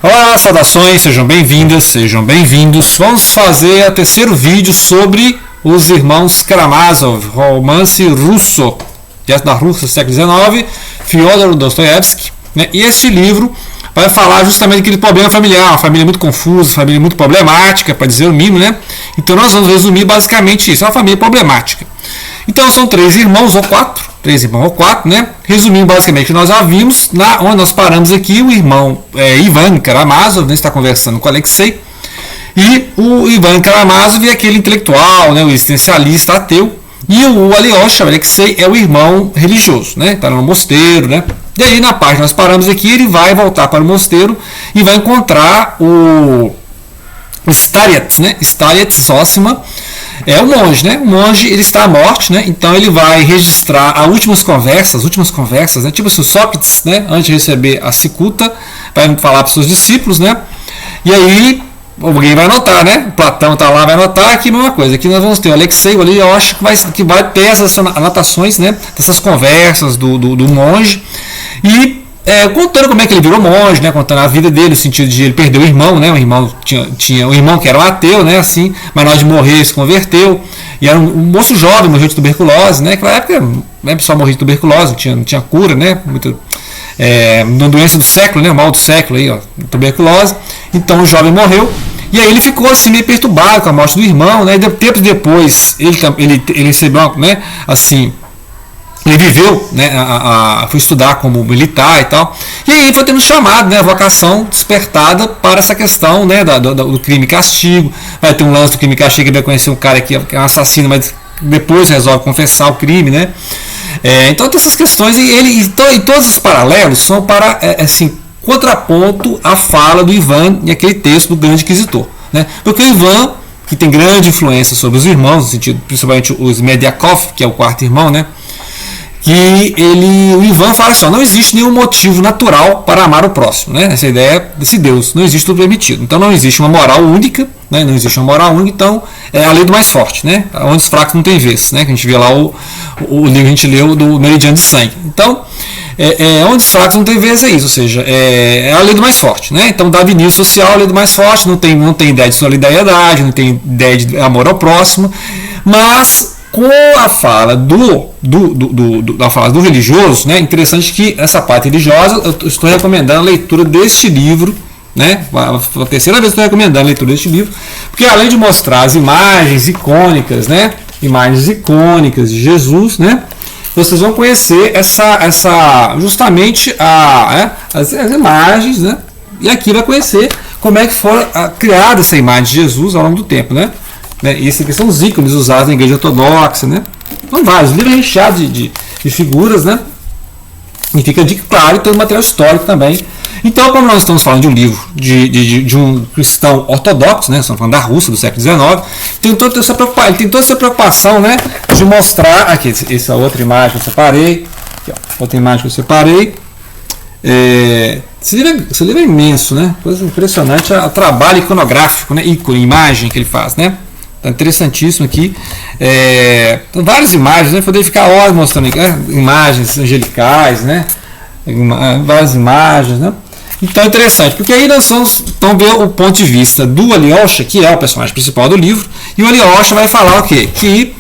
Olá, saudações, sejam bem-vindas, sejam bem-vindos. Vamos fazer o terceiro vídeo sobre os irmãos Karamazov, romance russo, da Rússia do século XIX, Fyodor Dostoiévski, né? E este livro vai falar justamente daquele problema familiar, uma família muito confusa, família muito problemática, para dizer o mínimo, né? Então nós vamos resumir basicamente isso, é uma família problemática. Então são três irmãos ou quatro, né? Resumindo basicamente o que nós já vimos, onde nós paramos aqui, o irmão Ivan Karamazov, né, está conversando com Alexei, e o Ivan Karamazov é aquele intelectual, né, o existencialista ateu, e o Alyosha, o Alexei, é o irmão religioso, né? Está no mosteiro, né? E aí na página nós paramos aqui, ele vai voltar para o mosteiro e vai encontrar o Starets, né? Starets Zosima, é o monge, né? O monge, ele está à morte, né? Então ele vai registrar as últimas conversas, né? Tipo assim, o Sócrates, né? Antes de receber a cicuta, vai falar para os seus discípulos, né? E aí alguém vai anotar, né? O Platão está lá, vai anotar aqui a mesma coisa. Aqui nós vamos ter o Alexei, ali eu acho que vai ter essas anotações, né? Dessas conversas do monge e contando como é que ele virou monge, né, contando a vida dele, no sentido de ele perder o irmão, né, o irmão tinha um irmão que era um ateu, né, assim, mas na hora de morrer se converteu, e era um moço jovem, morreu de tuberculose, né, naquela época o pessoal morria de tuberculose, não tinha cura, né, uma doença do século, né, o mal do século, aí, ó, tuberculose, então o jovem morreu, e aí ele ficou assim meio perturbado com a morte do irmão, né, e tempos depois ele recebeu, né, assim, ele viveu, né, foi estudar como militar e tal, e aí foi tendo chamado, né, a vocação despertada para essa questão, né, do crime e castigo. Vai ter um lance do crime e castigo, ele vai conhecer um cara que é um assassino, mas depois resolve confessar o crime, né. Então tem essas questões, e todos os paralelos são para assim, contraponto à fala do Ivan e aquele texto do grande inquisitor, né, porque o Ivan, que tem grande influência sobre os irmãos, no sentido, principalmente os Mediakov, que é o quarto irmão, né, que o Ivan fala assim, ó, não existe nenhum motivo natural para amar o próximo, né? Essa ideia desse Deus, não existe tudo permitido. Então não existe uma moral única, né? Não existe uma moral única, então é a lei do mais forte, né? Onde os fracos não têm vez, né? Que a gente vê lá o livro que a gente leu do Meridiano de Sangue. Então, onde os fracos não têm vez é isso, ou seja, é a lei do mais forte, né? Então darwinismo social, a lei do mais forte, não tem ideia de solidariedade, não tem ideia de amor ao próximo, mas com a fala do religioso, né? Interessante que essa parte religiosa, eu estou recomendando a leitura deste livro, né? A terceira vez que estou recomendando a leitura deste livro, porque além de mostrar as imagens icônicas, né? Imagens icônicas de Jesus, né? Vocês vão conhecer justamente as imagens, né? E aqui vai conhecer como é que foi criada essa imagem de Jesus ao longo do tempo, né? E esses aqui são os ícones usados na igreja ortodoxa, né? São vários, livros recheados de figuras, né? E fica claro, tem um material histórico também. Então, como nós estamos falando de um livro de um cristão ortodoxo, né? Estamos falando da Rússia do século XIX, ele tem toda essa preocupação, né? De mostrar aqui, essa outra imagem que eu separei, aqui, ó, outra imagem que eu separei. Esse livro é imenso, né? Coisa impressionante, o trabalho iconográfico, né? Imagem que ele faz, né? Interessantíssimo aqui, várias imagens, né? Poder ficar horas mostrando imagens angelicais, né? Várias imagens, né? Então é interessante, porque aí nós vamos ver o ponto de vista do Alyosha, que é o personagem principal do livro, e o Alyosha vai falar o quê? Que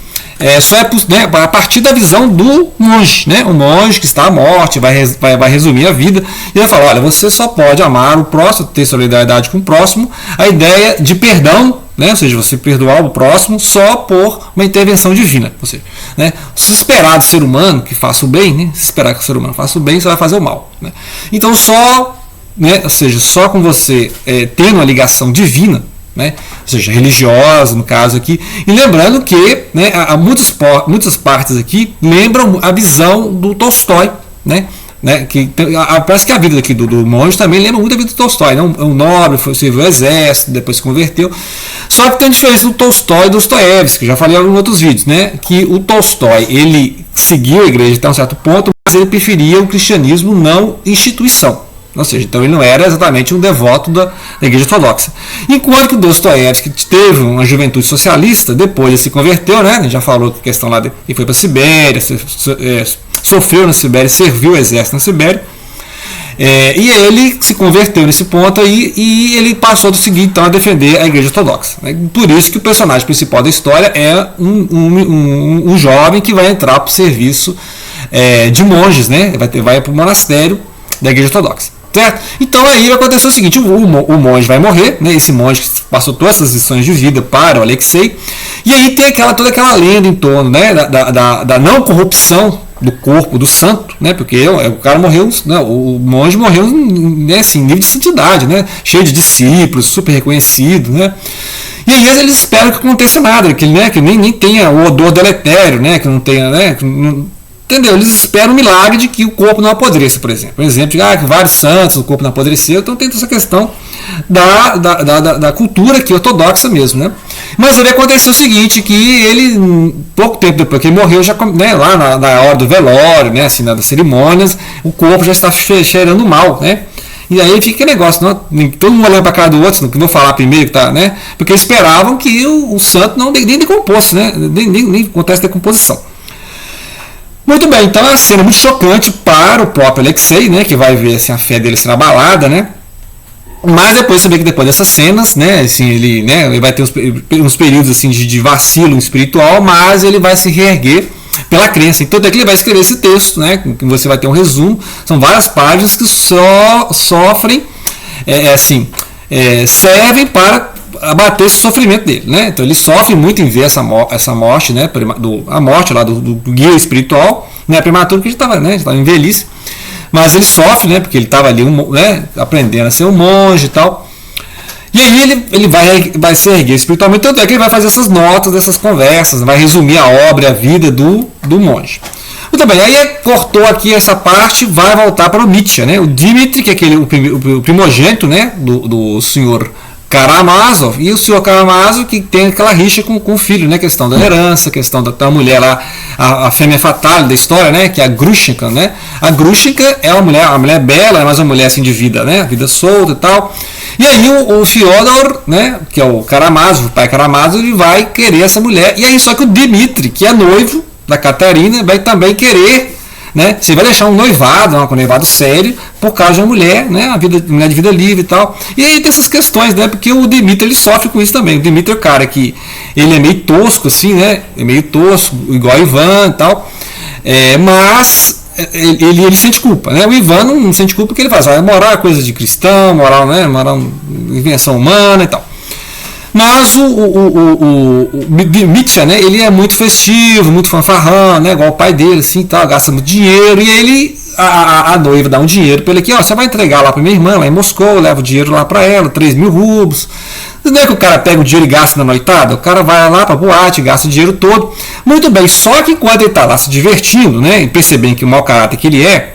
só né, a partir da visão do monge, né? O monge que está à morte, vai resumir a vida, e vai falar, olha, você só pode amar o próximo, ter solidariedade com o próximo, a ideia de perdão, né? Ou seja, você perdoar o próximo só por uma intervenção divina. Ou seja, né? Se esperar do ser humano que faça o bem, né? Se esperar que o ser humano faça o bem, você vai fazer o mal, né? Então né? Ou seja, só com você tendo uma ligação divina, né? Ou seja, religiosa no caso aqui, e lembrando que, né, há muitas partes aqui lembram a visão do Tolstói, né? Que parece que a vida aqui do monge também lembra muito a vida do Tolstói, né? Um nobre, serviu o exército, depois se converteu. Só que tem a diferença do Tolstói e do Dostoiévski, que eu já falei em alguns outros vídeos, né? Que o Tolstói, ele seguiu a igreja até um certo ponto, mas ele preferia o cristianismo não instituição. Ou seja, então ele não era exatamente um devoto da igreja ortodoxa. Enquanto que o Dostoiévski teve uma juventude socialista, depois ele se converteu, né? A gente já falou que a questão lá, ele foi para a Sibéria, sofreu na Sibéria, serviu o exército na Sibéria. E ele se converteu nesse ponto aí e ele passou do seguinte então a defender a Igreja Ortodoxa. Por isso que o personagem principal da história é um jovem que vai entrar para o serviço de monges, né? Vai para o monastério da Igreja Ortodoxa. Certo? Então aí vai acontecer o seguinte, o monge vai morrer, né? Esse monge que passou todas essas lições de vida para o Alexei, e aí tem toda aquela lenda em torno, né? da não corrupção do corpo do santo, né? Porque o cara morreu, né? O monge morreu, né? Assim, nível de santidade, né? Cheio de discípulos, super reconhecido, né? E aí eles esperam que aconteça nada, que nem tenha o odor deletério, né? Que não tenha, né? Entendeu? Eles esperam um milagre de que o corpo não apodreça, por exemplo. Por exemplo, de que vários santos, o corpo não apodreceu. Então tem essa questão da cultura aqui ortodoxa mesmo, né? Mas aí aconteceu o seguinte, que ele, pouco tempo depois que ele morreu, já, né, lá na hora do velório, né, assim, das cerimônias, o corpo já está cheirando mal, né? E aí fica aquele negócio, não, todo mundo olhando para a cara do outro, não vou falar primeiro, tá, né? Porque esperavam que o santo nem decomposse, né? Nem acontece decomposição. Muito bem, então é uma cena muito chocante para o próprio Alexei, né, que vai ver assim, a fé dele sendo abalada, né? Mas depois você vê que depois dessas cenas, né, assim, ele vai ter uns períodos assim, de vacilo espiritual, mas ele vai se reerguer pela crença. Então é que ele vai escrever esse texto, né, que você vai ter um resumo, são várias páginas que só sofrem, servem para abater esse sofrimento dele, né? Então ele sofre muito em ver essa morte, né? A morte lá do guia espiritual, né? Prematuro, que a gente estava, né? Em velhice, mas ele sofre, né? Porque ele estava ali, né? Aprendendo a ser um monge e tal. E aí ele vai se erguer espiritualmente, tanto é que ele vai fazer essas notas, essas conversas, vai resumir a obra, a vida do monge. Muito bem, aí cortou aqui essa parte, vai voltar para o Mitya, né? O Dmitri, que é o primogênito, né? Do senhor Karamazov, e o senhor Karamazov que tem aquela rixa com o filho, né? Questão da herança, questão da mulher lá, a fêmea fatale da história, né? Que é a Grushenka, né? A Grushenka é uma mulher bela, mas uma mulher assim de vida, né? Vida solta e tal. E aí o Fyodor, né? Que é o Karamazov, o pai Karamazov, ele vai querer essa mulher. E aí só que o Dmitri, que é noivo da Catarina, vai também querer, né? Você vai deixar um noivado, um noivado sério, por causa de uma mulher, né? Mulher de vida livre e tal. E aí tem essas questões, né? Porque o Dmitri, ele sofre com isso também. O Dmitri é o cara que ele é meio tosco, assim, né? É meio tosco, igual o Ivan e tal. Mas ele sente culpa, né? O Ivan não sente culpa porque ele faz, moral é coisa de cristão, moral, né? Moral, invenção humana e tal. Mas o Mitya, né, ele é muito festivo, muito fanfarrão, né, igual o pai dele, assim, tal, gasta muito dinheiro, e ele, a noiva dá um dinheiro para ele aqui, ó, você vai entregar lá para minha irmã, lá em Moscou, leva o dinheiro lá para ela, 3.000 rublos. Não é que o cara pega o dinheiro e gasta na noitada, o cara vai lá para boate, gasta o dinheiro todo. Muito bem, só que enquanto ele está lá se divertindo, né, e percebendo que o mau caráter que ele é,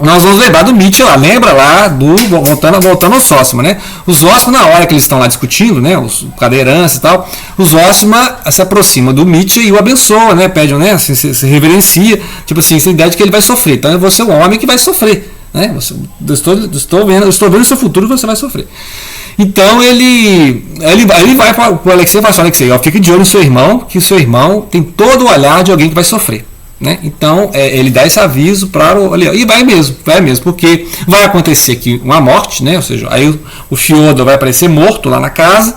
nós vamos lembrar do Mitya lá, lembra lá voltando ao Zosima, né? Os Zosima, na hora que eles estão lá discutindo, né? Os cadeirantes e tal, o Zosima se aproxima do Mitya e o abençoa, né? Pede, né? Se reverencia, tipo assim, essa ideia de que ele vai sofrer. Então você é o homem que vai sofrer, né? Estou vendo o seu futuro, você vai sofrer. Então ele vai para o Alexei e fala assim, Alexei, ó, fique de olho no seu irmão, que o seu irmão tem todo o olhar de alguém que vai sofrer. Né? Então ele dá esse aviso para e vai mesmo, porque vai acontecer aqui uma morte, né? Ou seja, aí o Fyodor vai aparecer morto lá na casa.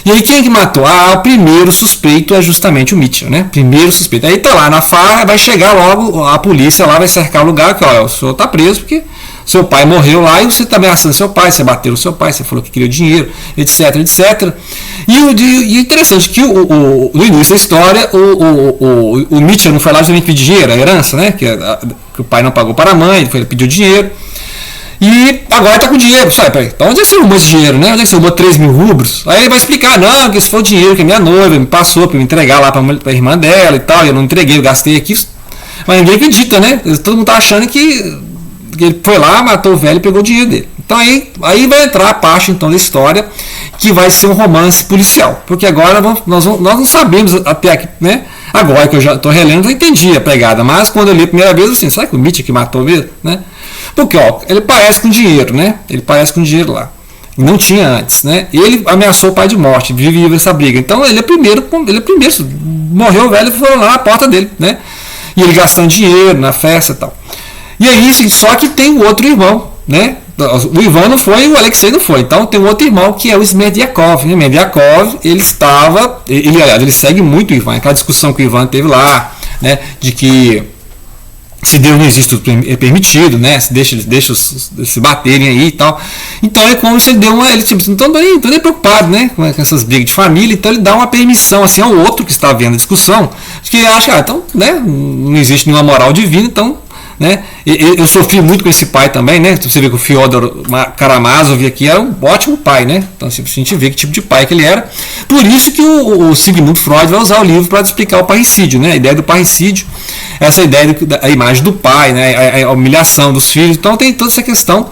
E aí quem que matou? O primeiro suspeito é justamente o Mitya, né? Primeiro suspeito. Aí tá lá na farra, vai chegar logo a polícia lá, vai cercar o lugar, que ó, o senhor tá preso porque seu pai morreu lá e você está ameaçando seu pai, você bateu no seu pai, você falou que queria dinheiro, etc, etc. E interessante que no início da história o Mitya não foi lá justamente pedir dinheiro, a herança, né? Que o pai não pagou para a mãe, ele pediu dinheiro. E agora está com dinheiro, sabe? Então onde é que você arrumou esse dinheiro, né? Onde é que você arrumou 3.000 rublos? Aí ele vai explicar, não, que esse foi o dinheiro que a minha noiva me passou para me entregar lá para a irmã dela e tal, eu não entreguei, eu gastei aqui. Mas ninguém acredita, né? Todo mundo está achando que ele foi lá, matou o velho e pegou o dinheiro dele. Então aí vai entrar a parte então da história que vai ser um romance policial. Porque agora nós não sabemos até aqui, né? Agora que eu já estou relendo, eu entendi a pegada. Mas quando eu li a primeira vez, assim, será que o Mitya que matou mesmo? Né? Porque ó, ele parece com dinheiro, né? Ele parece com dinheiro lá. Não tinha antes, né? Ele ameaçou o pai de morte, vive essa briga. Então ele é primeiro, morreu o velho e foi lá na porta dele, né? E ele gastando dinheiro na festa e tal. E aí, só que tem o outro irmão, né? O Ivan não foi, o Alexei não foi. Então tem um outro irmão que é o Smerdyakov. Né? Smerdyakov, ele segue muito o Ivan. Aquela discussão que o Ivan teve lá, né? De que se Deus não existe, tudo é permitido, né? Se deixa se baterem aí e tal. Então é como se ele deu uma. Ele tipo, não estou nem preocupado, né? Com essas brigas de família. Então ele dá uma permissão assim ao outro que está vendo a discussão, de que acha, então, né? Não existe nenhuma moral divina, então. Né? Eu sofri muito com esse pai também, né? Você vê que o Fyodor Karamazov aqui era um ótimo pai, né? Então a gente vê que tipo de pai que ele era. Por isso que o Sigmund Freud vai usar o livro para explicar o parricídio, né? A ideia do parricídio, essa ideia da imagem do pai, né? A humilhação dos filhos. Então tem toda essa questão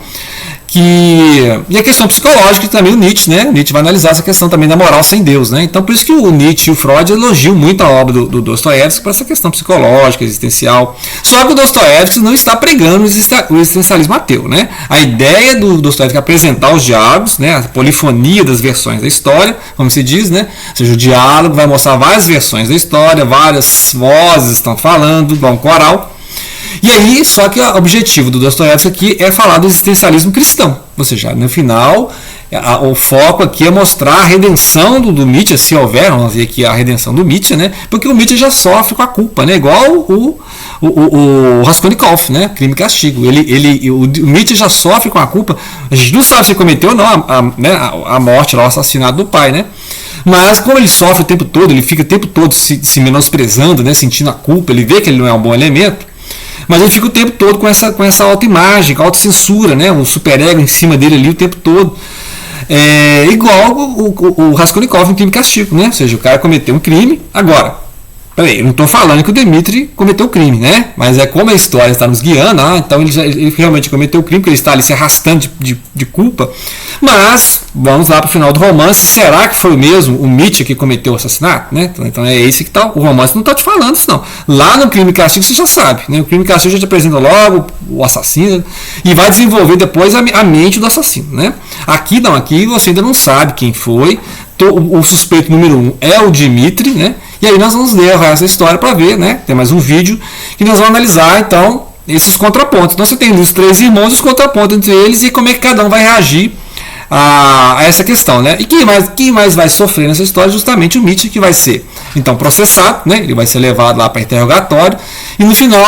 e a questão psicológica também o Nietzsche, né? O Nietzsche vai analisar essa questão também da moral sem Deus, né? Então por isso que o Nietzsche e o Freud elogiam muito a obra do Dostoiévski para essa questão psicológica, existencial. Só que o Dostoiévski não está pregando o existencialismo ateu, né? A ideia do Dostoiévski é apresentar os diálogos, né? A polifonia das versões da história, como se diz, né? Ou seja, o diálogo vai mostrar várias versões da história, várias vozes estão falando, um coral. E aí, só que o objetivo do Dostoiévski aqui é falar do existencialismo cristão. Ou seja, no final, o foco aqui é mostrar a redenção do Nietzsche, se houver, vamos ver aqui a redenção do Nietzsche, né? Porque o Nietzsche já sofre com a culpa, né? Igual o Raskolnikov, né? Crime e Castigo. O Nietzsche já sofre com a culpa. A gente não sabe se cometeu ou não a morte, o assassinato do pai, né? Mas como ele sofre o tempo todo, ele fica o tempo todo se menosprezando, né? Sentindo a culpa, ele vê que ele não é um bom elemento. Mas ele fica o tempo todo com essa autoimagem, com a autocensura, né? Um superego em cima dele ali o tempo todo. Igual o Raskolnikov em Crime e Castigo, né? Ou seja, o cara cometeu um crime. Agora, peraí, eu não estou falando que o Dmitri cometeu o crime, né? Mas é como a história está nos guiando, então ele realmente cometeu o crime, porque ele está ali se arrastando de culpa. Mas, vamos lá para o final do romance, será que foi mesmo o Nietzsche que cometeu o assassinato? Né? Então é esse que está, o romance não está te falando isso não. Lá no Crime e Castigo você já sabe, né? O Crime e Castigo já te apresenta logo o assassino e vai desenvolver depois a mente do assassino, né? Aqui não, aqui você ainda não sabe quem foi, o suspeito número 1 é o Dmitri, né? E aí nós vamos ler essa história para ver, né? Tem mais um vídeo que nós vamos analisar, então, esses contrapontos. Então você tem os três irmãos, os contrapontos entre eles e como é que cada um vai reagir a essa questão, né? E quem mais vai sofrer nessa história? Justamente o Nietzsche, que vai ser então processado, né? Ele vai ser levado lá para interrogatório e no final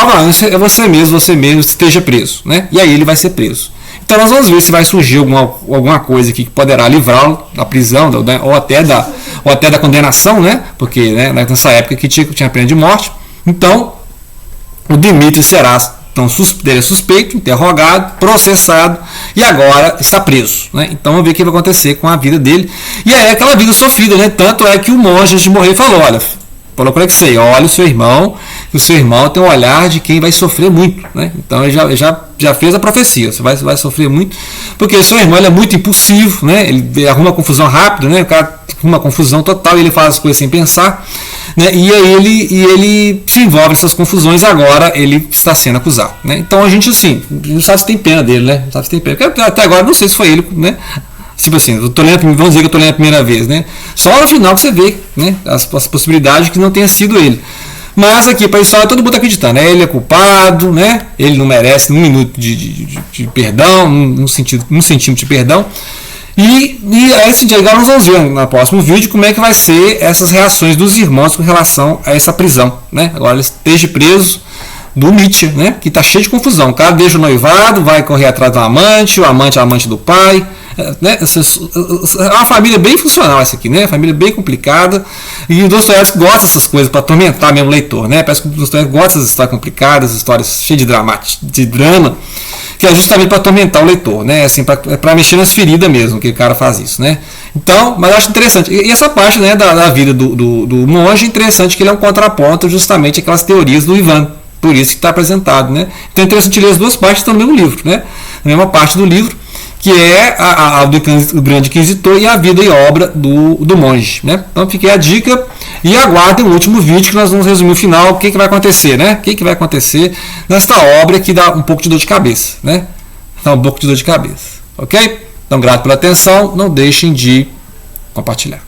é você mesmo esteja preso, né? E aí ele vai ser preso. Então nós vamos ver se vai surgir alguma coisa aqui que poderá livrá-lo da prisão, ou até da condenação, né? Porque, né, nessa época que tinha pena de morte. Então o Dmitri será suspeito, interrogado, processado e agora está preso, né? Então vamos ver o que vai acontecer com a vida dele. E aí aquela vida sofrida, né? Tanto é que o monge antes de morrer falou para o Alexei, olha o seu irmão, que o seu irmão tem um olhar de quem vai sofrer muito, né? Então ele já fez a profecia, você vai sofrer muito, porque o seu irmão ele é muito impulsivo, né? Ele arruma confusão rápido, né? O cara arruma confusão total, ele faz as coisas sem pensar, né? E aí ele se envolve nessas confusões, agora ele está sendo acusado, né? Então a gente assim, não sabe se tem pena dele, né? Não sabe se tem pena, porque até agora não sei se foi ele, né? Tipo assim, vamos dizer que eu estou lendo a primeira vez, né? Só no final que você vê, né, as possibilidades que não tenha sido ele. Mas aqui para a história todo mundo está acreditando, né? Ele é culpado, né? Ele não merece um minuto de perdão, um centímetro de perdão. E aí agora nós vamos ver no próximo vídeo como é que vai ser essas reações dos irmãos com relação a essa prisão, né? Agora ele esteja preso do Nietzsche, né? Que está cheio de confusão. O cara deixa o noivado, vai correr atrás do amante, o amante é o amante do pai. Né? É uma família bem funcional essa aqui, né? Família bem complicada. E o Dostoiévski gosta dessas coisas para atormentar mesmo o leitor, né? Parece que o Dostoiévski gosta dessas histórias complicadas, histórias cheias de drama, que é justamente para atormentar o leitor, né? Assim, para mexer nas feridas mesmo, que o cara faz isso, né? Então, mas eu acho interessante. E essa parte, né, da vida do monge, interessante que ele é um contraponto justamente àquelas teorias do Ivan. Por isso que está apresentado, né? Então é interessante ler as duas partes que estão no mesmo livro, né? Na mesma parte do livro, que é a do grande inquisitor e a vida e obra do monge, né? Então fiquei a dica e aguardem o último vídeo que nós vamos resumir o final, o que vai acontecer, né? O que vai acontecer nesta obra que dá um pouco de dor de cabeça, né? Dá um pouco de dor de cabeça, ok? Então grato pela atenção, não deixem de compartilhar.